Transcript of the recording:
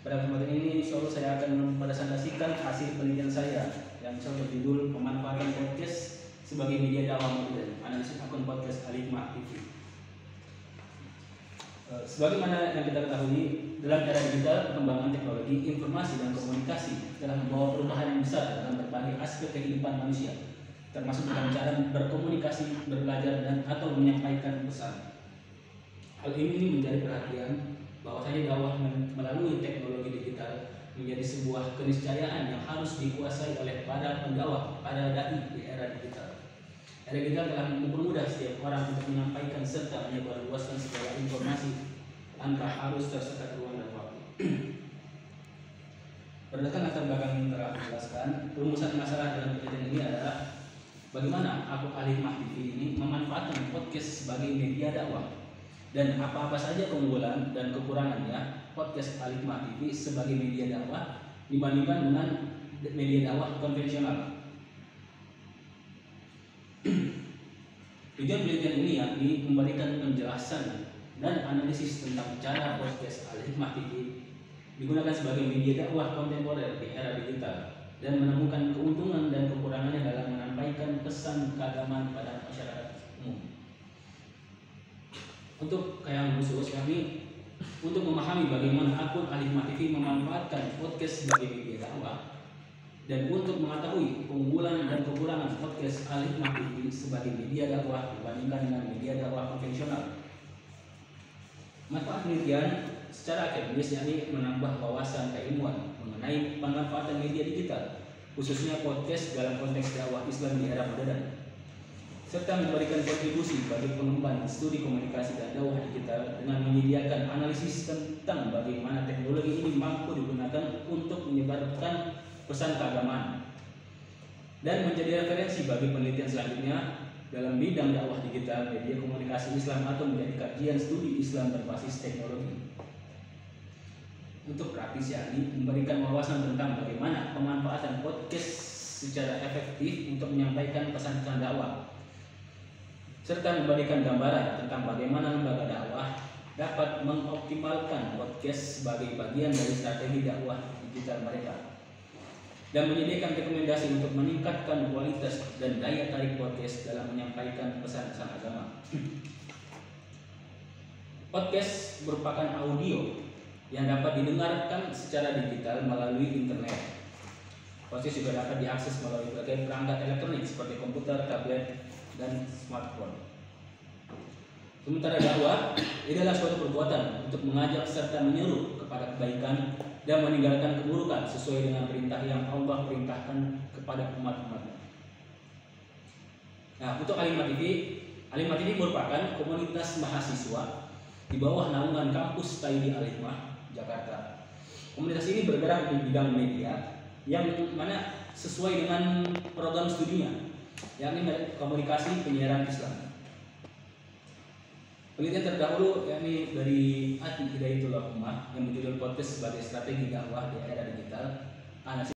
Pada kesempatan ini, insya Allah saya akan mempresentasikan hasil penelitian saya yang saya berjudul pemanfaatan podcast sebagai media dakwah modern, analisis akun podcast Al-Hikmah TV. Sebagaimana yang kita ketahui, dalam era digital, perkembangan teknologi, informasi, dan komunikasi telah membawa perubahan yang besar dalam berbagai aspek kehidupan manusia, termasuk dalam cara berkomunikasi, belajar, dan atau menyampaikan pesan. Hal ini menjadi perhatian bahwasanya dakwah melalui teknologi digital menjadi sebuah keniscayaan yang harus dikuasai oleh para pendakwah, para dai di era digital. Era digital telah mempermudah setiap orang untuk menyampaikan serta menyebarluaskan segala informasi tanpa harus tersekat ruang dan waktu. Berdasarkan latar belakang yang telah dijelaskan, rumusan masalah dalam penelitian ini adalah bagaimana akun Al-Hikmah TV ini memanfaatkan podcast sebagai media dakwah, dan apa-apa saja keunggulan dan kekurangannya podcast Al-Hikmah TV sebagai media dakwah dibandingkan dengan media dakwah konvensional. Tujuan penelitian ini yakni memberikan penjelasan dan analisis tentang cara podcast Al-Hikmah TV digunakan sebagai media dakwah kontemporer di era digital dan menemukan keuntungan dan kekurangannya dalam menyampaikan pesan keagamaan pada masyarakat umum. Untuk yang khusus, kami untuk memahami bagaimana akun Al-Hikmah TV memanfaatkan podcast sebagai media dakwah dan untuk mengetahui keunggulan dan kekurangan podcast Al-Hikmah TV sebagai media dakwah dibandingkan dengan media dakwah konvensional. Manfaat penelitian secara akademis yakni menambah wawasan keilmuan mengenai pemanfaatan media digital, khususnya podcast dalam konteks dakwah Islam di era modern, serta memberikan kontribusi bagi pengembangan studi komunikasi dan dakwah digital dengan menyediakan analisis tentang bagaimana teknologi ini mampu digunakan untuk menyebarkan pesan keagamaan dan menjadi referensi bagi penelitian selanjutnya dalam bidang dakwah digital, media komunikasi Islam atau menjadi kajian studi Islam berbasis teknologi. Untuk praktis yakni memberikan wawasan tentang bagaimana pemanfaatan podcast secara efektif untuk menyampaikan pesan-pesan dakwah, serta memberikan gambaran tentang bagaimana lembaga dakwah dapat mengoptimalkan podcast sebagai bagian dari strategi dakwah digital mereka, dan menyediakan rekomendasi untuk meningkatkan kualitas dan daya tarik podcast dalam menyampaikan pesan-pesan agama. Podcast merupakan audio yang dapat didengarkan secara digital melalui internet. Podcast juga dapat diakses melalui berbagai perangkat elektronik seperti komputer, tablet, dan smartphone. Sementara dakwah adalah suatu perbuatan untuk mengajak serta menyuruh kepada kebaikan dan meninggalkan keburukan sesuai dengan perintah yang Allah perintahkan kepada umat-umatnya. Nah, untuk Al-Hikmah TV merupakan komunitas mahasiswa di bawah naungan kampus Taidi Al-Hikmah, Jakarta. Komunitas ini bergerak di bidang media yang mana sesuai dengan program studinya, yakni komunikasi penyiaran Islam. Penelitian terdahulu yakni dari Ati Hidayatullah Umar yang berjudul podcast sebagai strategi dakwah di era digital, analisis